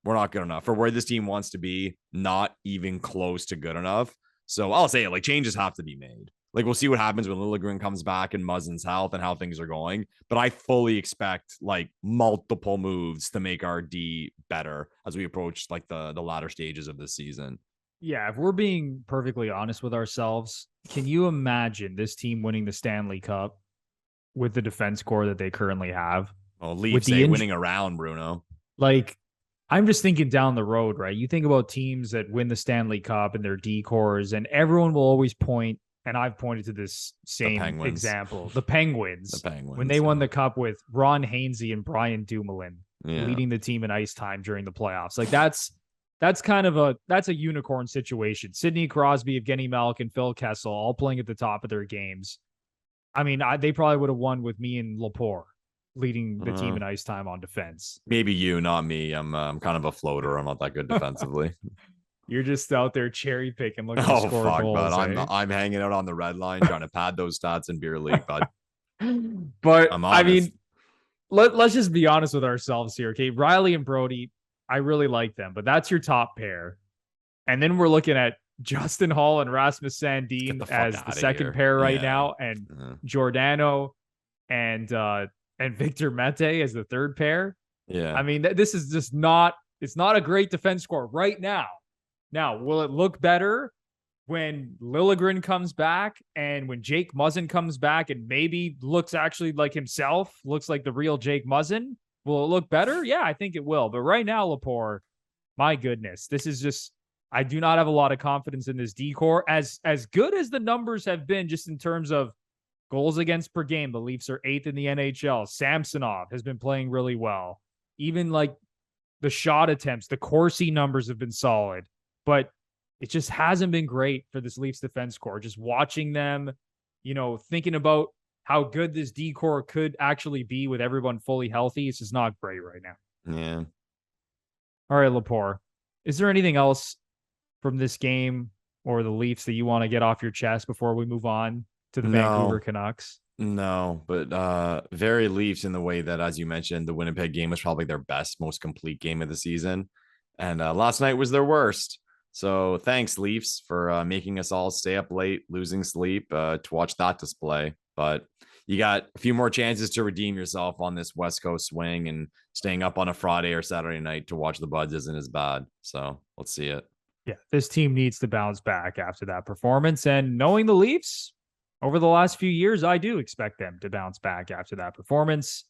We're not good enough for where this team wants to be, not even close to good enough. So I'll say it, like, changes have to be made. Like, we'll see what happens when Liljegren comes back and Muzzin's health and how things are going. But I fully expect like multiple moves to make our D better as we approach like the latter stages of this season. Yeah, if we're being perfectly honest with ourselves, can you imagine this team winning the Stanley Cup with the defense core that they currently have? Well, Leafs say winning around, Bruno. Like, I'm just thinking down the road, right? You think about teams that win the Stanley Cup and their D cores, and everyone will always point, and I've pointed to this same example, the Penguins. When they won the Cup with Ron Hainsey and Brian Dumoulin leading the team in ice time during the playoffs. Like, that's kind of a unicorn situation. Sidney Crosby, Evgeny Malkin, Phil Kessel, all playing at the top of their games. I mean, they probably would have won with me and Lepore leading the team in ice time on defense. Maybe you, not me. I'm kind of a floater. I'm not that good defensively. You're just out there cherry picking, looking to score goals. But I'm hanging out on the red line trying to pad those stats in beer league. But I mean, let's just be honest with ourselves here, okay? Riley and Brody, I really like them, but that's your top pair. And then we're looking at Justin Hall and Rasmus Sandin as the second pair right now, and Giordano and Victor Mete as the third pair. Yeah. I mean, this is just not a great defense score right now. Now, will it look better when Liljegren comes back and when Jake Muzzin comes back and maybe looks actually like himself, looks like the real Jake Muzzin? Will it look better? Yeah, I think it will. But right now, Lepore, my goodness, this is just, I do not have a lot of confidence in this D-core. As good as the numbers have been just in terms of goals against per game, the Leafs are 8th in the NHL. Samsonov has been playing really well. Even like the shot attempts, the Corsi numbers have been solid. But it just hasn't been great for this Leafs defense core. Just watching them, thinking about how good this D core could actually be with everyone fully healthy. It's just not great right now. Yeah. All right, Lepore. Is there anything else from this game or the Leafs that you want to get off your chest before we move on to the Vancouver Canucks? No, but very Leafs in the way that, as you mentioned, the Winnipeg game was probably their best, most complete game of the season. And last night was their worst. So thanks, Leafs, for making us all stay up late, losing sleep to watch that display. But you got a few more chances to redeem yourself on this West Coast swing, and staying up on a Friday or Saturday night to watch the Buds isn't as bad. So let's see it. Yeah, this team needs to bounce back after that performance. And knowing the Leafs over the last few years, I do expect them to bounce back after that performance.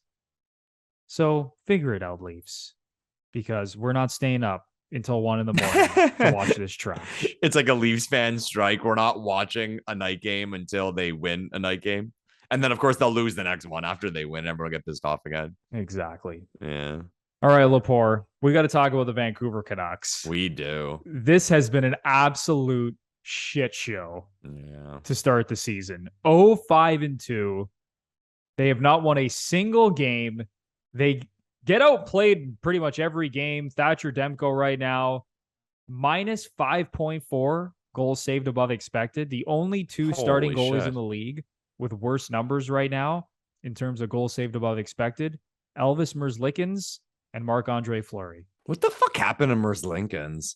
So figure it out, Leafs, because we're not staying up until 1 a.m. to watch this trash. It's like a Leafs fan strike. We're not watching a night game until they win a night game. And then, of course, they'll lose the next one after they win. Everyone will get pissed off again. Exactly. Yeah. All right, Lepore, we got to talk about the Vancouver Canucks. We do. This has been an absolute shit show to start the season. 0-5-2. They have not won a single game. They get outplayed pretty much every game. Thatcher Demko right now, minus 5.4 goals saved above expected. The only two starting goalies in the league with worse numbers right now in terms of goals saved above expected, Elvis Merzlikins and Marc-Andre Fleury. What the fuck happened to Merzlikins?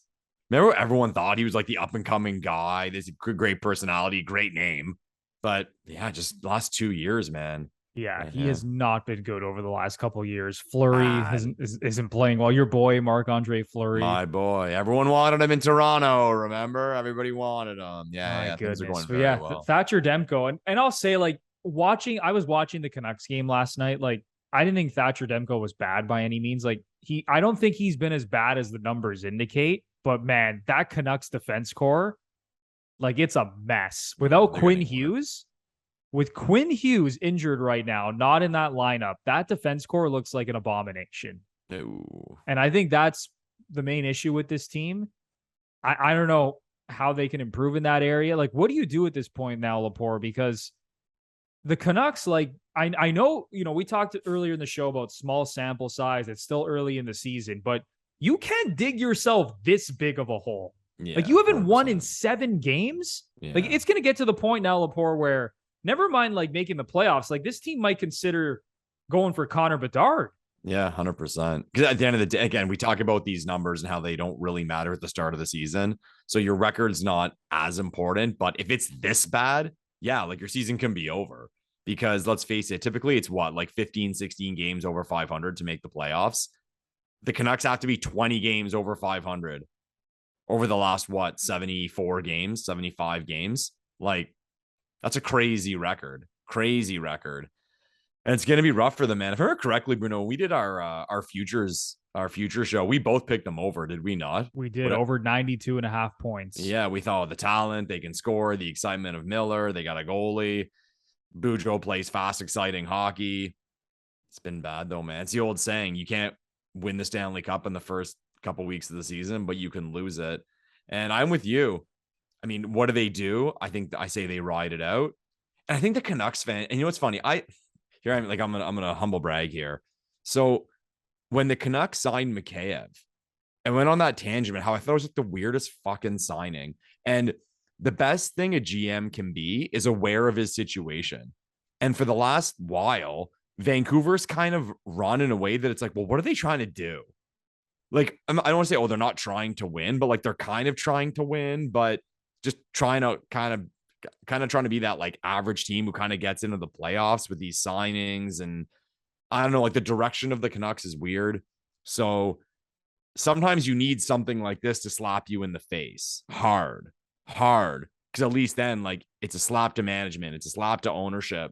Remember, everyone thought he was like the up-and-coming guy. This great personality, great name. But yeah, just last 2 years, man. Yeah, he Yeah. has not been good over the last couple of years. Fleury Ah, isn't playing well. Your boy, Marc-Andre Fleury. my boy. Everyone wanted him in Toronto, remember? Everybody wanted him. My Yeah. Things are goodness. going But very yeah, well. Thatcher Demko. And I'll say, like, I was watching the Canucks game last night. Like, I didn't think Thatcher Demko was bad by any means. Like, I don't think he's been as bad as the numbers indicate. But man, that Canucks defense core, like, it's a mess. Without They're Quinn getting worse. Hughes, with Quinn Hughes injured right now, not in that lineup, that defense core looks like an abomination. No. And I think that's the main issue with this team. I don't know how they can improve in that area. Like, what do you do at this point now, Lepore? Because the Canucks, like, I know, we talked earlier in the show about small sample size. It's still early in the season, but you can't dig yourself this big of a hole. Yeah, like, you haven't won in 100%. 7 games. Yeah. Like, it's going to get to the point now, Lepore, where never mind like making the playoffs. Like, this team might consider going for Connor Bedard. Yeah, 100%. Because at the end of the day, again, we talk about these numbers and how they don't really matter at the start of the season. So your record's not as important. But if it's this bad, yeah, like your season can be over. Because let's face it, typically it's what, like 15, 16 games over 500 to make the playoffs. The Canucks have to be 20 games over 500 over the last, 74 games, 75 games. Like, that's a crazy record. Crazy record. And it's going to be rough for them, man. If I remember correctly, Bruno, we did our future show. We both picked them over, did we not? We did over 92.5 points. Yeah, we thought the talent, they can score, the excitement of Miller, they got a goalie. Bujo plays fast, exciting hockey. It's been bad though, man. It's the old saying, you can't win the Stanley Cup in the first couple weeks of the season, but you can lose it. And I'm with you. I mean, what do? I think I say they ride it out. And I think the Canucks fan, and you know what's funny? I'm gonna humble brag here. So when the Canucks signed Mikheyev, I went on that tangent about how I thought it was like the weirdest fucking signing. And the best thing a GM can be is aware of his situation. And for the last while, Vancouver's kind of run in a way that it's like, well, what are they trying to do? Like, I don't want to say, oh, they're not trying to win, but like they're kind of trying to win, but just trying to kind of trying to be that like average team who kind of gets into the playoffs with these signings. And I don't know, like the direction of the Canucks is weird. So sometimes you need something like this to slap you in the face hard. Because at least then, like, it's a slap to management, it's a slap to ownership.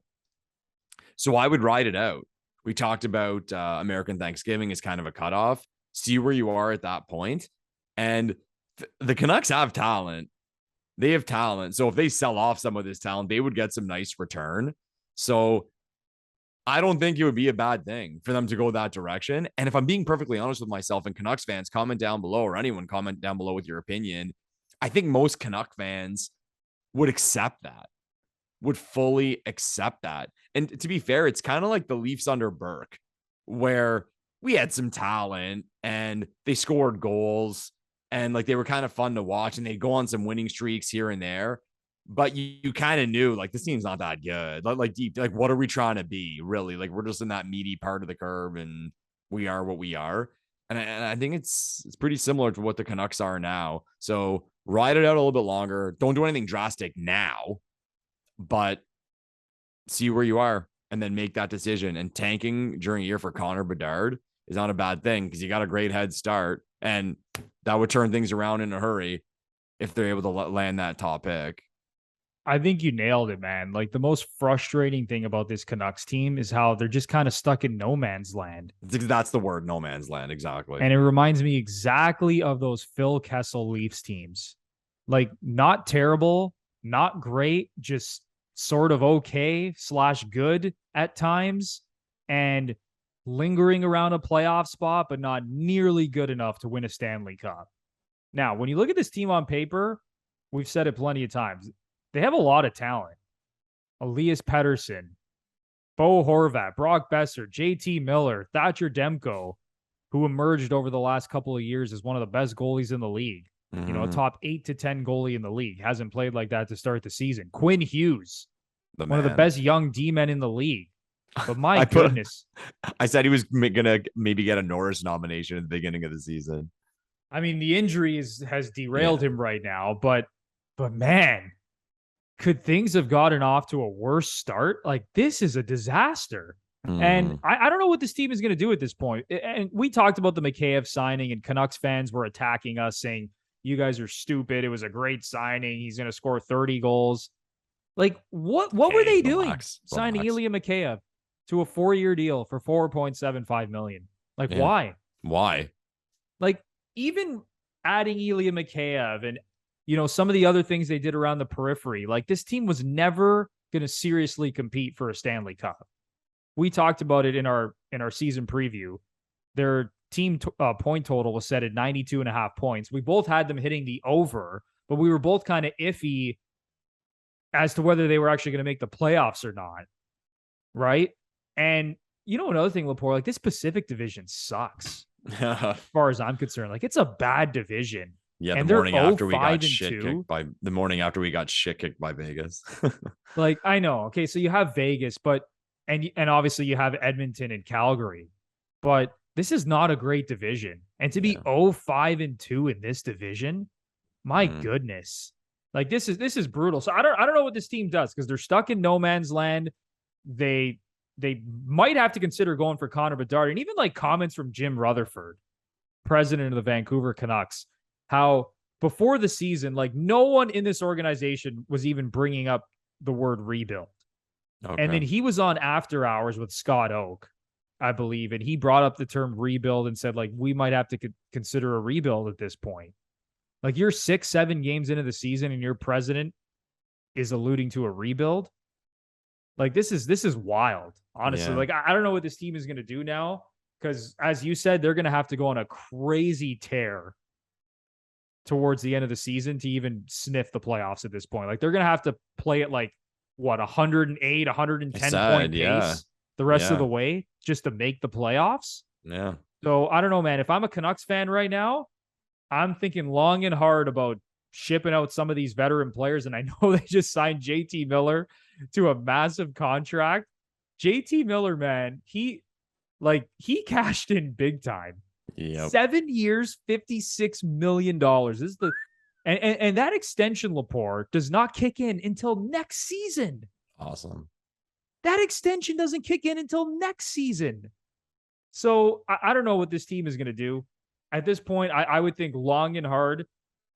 So I would ride it out. We talked about American Thanksgiving is kind of a cutoff. See where you are at that point. And the Canucks have talent. They have talent. So if they sell off some of this talent, they would get some nice return. So I don't think it would be a bad thing for them to go that direction. And if I'm being perfectly honest with myself, and Canucks fans, comment down below, or anyone comment down below with your opinion, I think most Canuck fans would accept that, would fully accept that. And to be fair, it's kind of like the Leafs under Burke, where we had some talent and they scored goals and like they were kind of fun to watch and they'd go on some winning streaks here and there. But you kind of knew like this team's not that good. Like deep, like what are we trying to be really? Like we're just in that meaty part of the curve and we are what we are. And I think it's pretty similar to what the Canucks are now. So ride it out a little bit longer. Don't do anything drastic now, but see where you are and then make that decision. And tanking during a year for Connor Bedard is not a bad thing because you got a great head start and that would turn things around in a hurry if they're able to land that top pick. I think you nailed it, man. Like the most frustrating thing about this Canucks team is how they're just kind of stuck in no man's land. That's the word, no man's land. Exactly. And it reminds me exactly of those Phil Kessel Leafs teams. Like not terrible, not great, just sort of okay / good at times and lingering around a playoff spot, but not nearly good enough to win a Stanley Cup. Now, when you look at this team on paper, we've said it plenty of times. They have a lot of talent. Elias Pettersson, Bo Horvat, Brock Besser, JT Miller, Thatcher Demko, who emerged over the last couple of years as one of the best goalies in the league. Mm-hmm. You know, a top 8 to 10 goalie in the league. Hasn't played like that to start the season. Quinn Hughes, one of the best young D-men in the league. But my goodness. I said he was going to maybe get a Norris nomination at the beginning of the season. I mean, the injury has derailed him right now, but man, could things have gotten off to a worse start? Like, this is a disaster. And I don't know what this team is going to do at this point. And we talked about the Mikheyev signing, and Canucks fans were attacking us saying, you guys are stupid. It was a great signing. He's going to score 30 goals. Like, what were they doing? Signing Ilya Mikheyev to a 4-year deal for $4.75 million. Like, why? Why? Like, even adding Ilya Mikheyev and, you know, some of the other things they did around the periphery, like, this team was never going to seriously compete for a Stanley Cup. We talked about it in our season preview. Their team point total was set at 92.5 points. We both had them hitting the over, but we were both kind of iffy as to whether they were actually going to make the playoffs or not. Right? And you know, another thing, Lepore, like, this Pacific division sucks as far as I'm concerned. Like, it's a bad division. Yeah, and the morning after we got 5-2. shit kicked by Vegas. Like, I know. Okay, so you have Vegas, but and obviously you have Edmonton and Calgary. But this is not a great division. And to be 0-5-2 in this division, my goodness. Like, this is brutal. So I don't know what this team does, because they're stuck in no man's land. They might have to consider going for Connor Bedard. And even like comments from Jim Rutherford, president of the Vancouver Canucks, how before the season, like, no one in this organization was even bringing up the word rebuild. Okay. And then he was on After Hours with Scott Oak, I believe, and he brought up the term rebuild and said, like, we might have to consider a rebuild at this point. Like, you're 6-7 games into the season and your president is alluding to a rebuild. Like, this is wild, honestly. Like, I don't know what this team is going to do now, because, as you said, they're going to have to go on a crazy tear towards the end of the season to even sniff the playoffs at this point. Like, they're going to have to play at, like, what, 108, 110 point pace the rest of the way just to make the playoffs. Yeah. So I don't know, man. If I'm a Canucks fan right now, I'm thinking long and hard about shipping out some of these veteran players. And I know they just signed JT Miller to a massive contract. JT Miller, man, he cashed in big time. Yep. 7 years, $56 million. This is the and that extension, Lepore, does not kick in until next season. Awesome. That extension doesn't kick in until next season. So I don't know what this team is going to do. At this point, I would think long and hard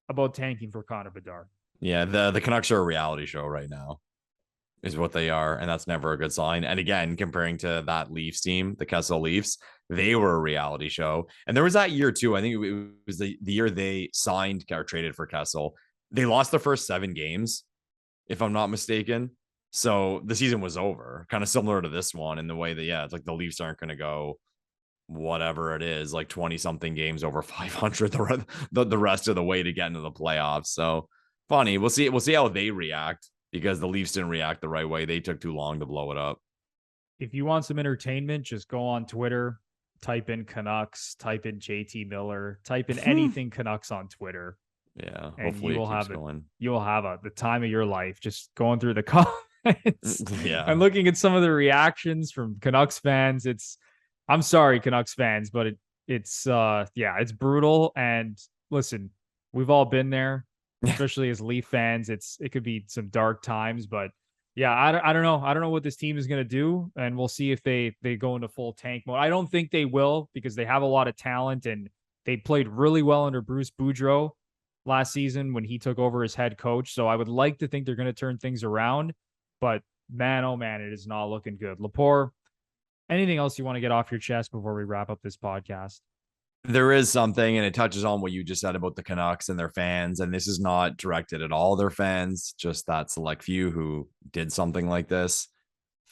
about tanking for Connor Bedard. Yeah, the Canucks are a reality show right now, is what they are, and that's never a good sign. And again, comparing to that Leafs team, the Kessel Leafs, they were a reality show. And there was that year too. I think it was the year they signed or traded for Kessel. They lost the first 7 games, if I'm not mistaken. So the season was over, kind of similar to this one in the way that, it's like the Leafs aren't going to go whatever it is, like 20 something games over 500 the rest of the way to get into the playoffs. So funny. We'll see how they react, because the Leafs didn't react the right way. They took too long to blow it up. If you want some entertainment, just go on Twitter, type in Canucks, type in JT Miller, type in anything Canucks on Twitter. Yeah. And hopefully you will have going. You will have the time of your life just going through the comments. Yeah. I'm looking at some of the reactions from Canucks fans. I'm sorry, Canucks fans, but it's brutal. And listen, we've all been there, especially as Leaf fans. It could be some dark times, but yeah, I don't know. I don't know what this team is going to do, and we'll see if they go into full tank mode. I don't think they will, because they have a lot of talent, and they played really well under Bruce Boudreau last season when he took over as head coach. So I would like to think they're going to turn things around, but man, oh man, it is not looking good. Lepore, anything else you want to get off your chest before we wrap up this podcast? There is something, and it touches on what you just said about the Canucks and their fans. And this is not directed at all their fans, just that select few who did something like this.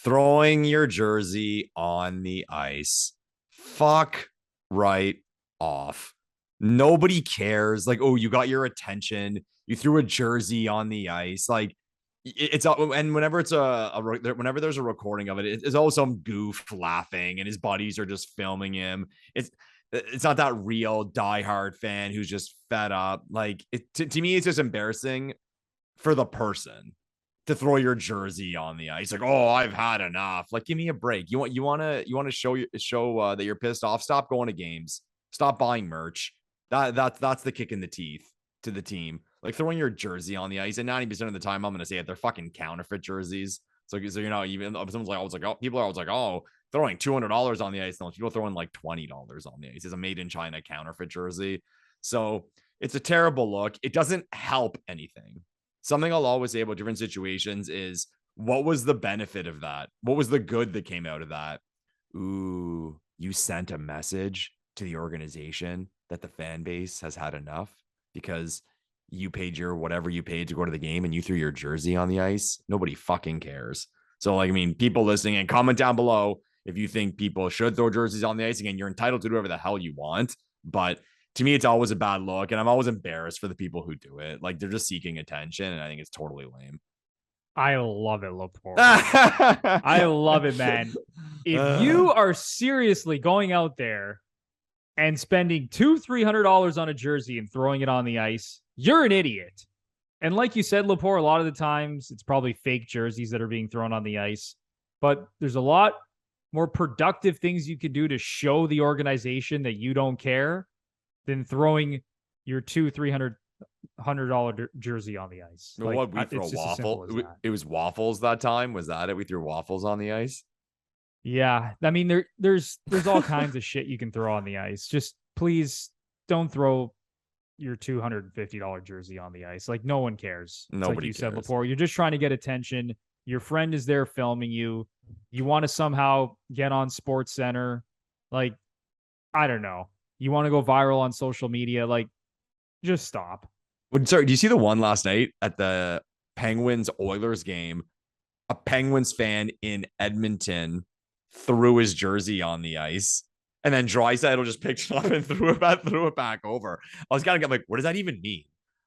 Throwing your jersey on the ice. Fuck right off. Nobody cares. Like, oh, you got your attention. You threw a jersey on the ice. Like, it's and whenever whenever there's a recording of it, it's always some goof laughing, and his buddies are just filming him. It's not that real diehard fan who's just fed up. Like, to me, it's just embarrassing for the person to throw your jersey on the ice. Like, oh, I've had enough. Like, give me a break. You want to show that you're pissed off. Stop going to games. Stop buying merch. That's the kick in the teeth to the team. Like throwing your jersey on the ice, and 90% of the time, I'm going to say it, they're fucking counterfeit jerseys. So you're not even, someone's like, people are always like, oh, throwing $200 on the ice. No, people throwing like $20 on the ice. It's a made in China counterfeit jersey. So it's a terrible look. It doesn't help anything. Something I'll always say about different situations is, what was the benefit of that? What was the good that came out of that? Ooh, you sent a message to the organization that the fan base has had enough because you paid your whatever you paid to go to the game and you threw your jersey on the ice. Nobody fucking cares. So, like, I mean, people listening, and comment down below if you think people should throw jerseys on the ice. Again, you're entitled to do whatever the hell you want. But to me, it's always a bad look. And I'm always embarrassed for the people who do it. Like, they're just seeking attention. And I think it's totally lame. I love it, Lepore. I love it, man. If you are seriously going out there and spending $200-$300 on a jersey and throwing it on the ice, you're an idiot. And like you said, Lepore, a lot of the times it's probably fake jerseys that are being thrown on the ice. But there's a lot more productive things you could do to show the organization that you don't care than throwing your $200-$300 jersey on the ice. Like, what, we throw waffle? It was waffles that time. Was that it? We threw waffles on the ice. Yeah, I mean, there's all kinds of shit you can throw on the ice. Just please don't throw your $250 jersey on the ice. Like, no one cares. Nobody like you cares. said before, you're just trying to get attention. Your friend is there filming you. You want to somehow get on Sports Center. Like, I don't know. You want to go viral on social media. Like, just stop. Sorry, do you see the one last night at the Penguins-Oilers game? A Penguins fan in Edmonton threw his jersey on the ice, and then Draisaitl just picked it up and threw it back over. I was kind of like, what does that even mean?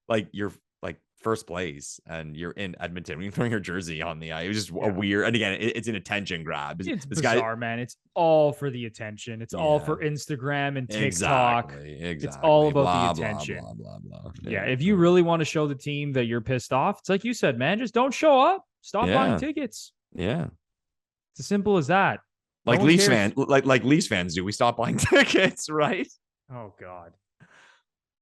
Like, you're like first place and you're in Edmonton when you're throwing your jersey on the ice. It was just a weird, and again, it's an attention grab. It's bizarre, man. It's all for the attention. It's all for Instagram and TikTok. Exactly. It's all about the attention. Blah, blah, blah. Yeah, if you really want to show the team that you're pissed off, it's like you said, man, just don't show up. Stop buying tickets. Yeah. It's as simple as that. Like Leafs fans, like Leafs fans do. We stop buying tickets, right? Oh God.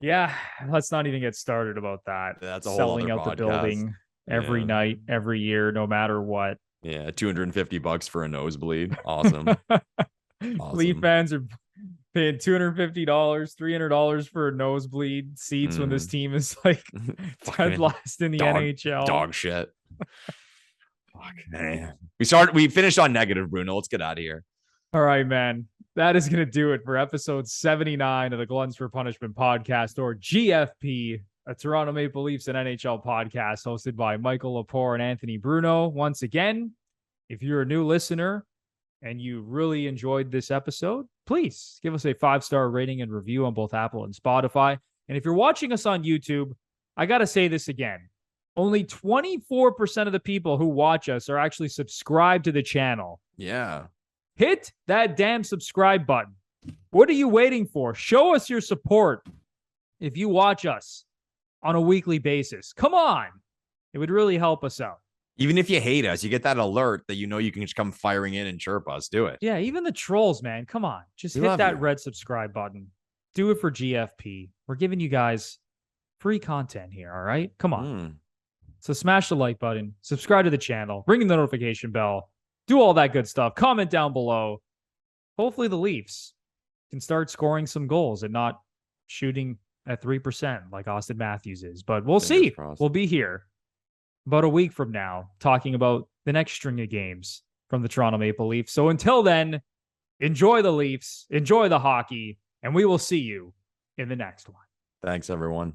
Yeah, let's not even get started about that. That's a whole selling other out podcast. the building every night, every year, no matter what. Yeah, $250 for a nosebleed. Awesome. Leaf fans are paying $250, $300 for a nosebleed seats when this team is like dead last in the NHL. Dog shit. Fuck, man. We finished on negative, Bruno. Let's get out of here. All right, man. That is going to do it for episode 79 of the Gluttons For Punishment Podcast, or GFP, a Toronto Maple Leafs and NHL podcast hosted by Michael Lepore and Anthony Bruno. Once again, if you're a new listener and you really enjoyed this episode, please give us a 5-star rating and review on both Apple and Spotify. And if you're watching us on YouTube, I got to say this again. Only 24% of the people who watch us are actually subscribed to the channel. Yeah. Hit that damn subscribe button. What are you waiting for? Show us your support if you watch us on a weekly basis. Come on. It would really help us out. Even if you hate us, you get that alert that you know you can just come firing in and chirp us. Do it. Yeah, even the trolls, man. Come on. Just hit that red subscribe button. Do it for GFP. We're giving you guys free content here, all right? Come on. So smash the like button, subscribe to the channel, ring the notification bell, do all that good stuff. Comment down below. Hopefully the Leafs can start scoring some goals and not shooting at 3% like Auston Matthews is. But we'll see. Crossed. We'll be here about a week from now talking about the next string of games from the Toronto Maple Leafs. So until then, enjoy the Leafs, enjoy the hockey, and we will see you in the next one. Thanks, everyone.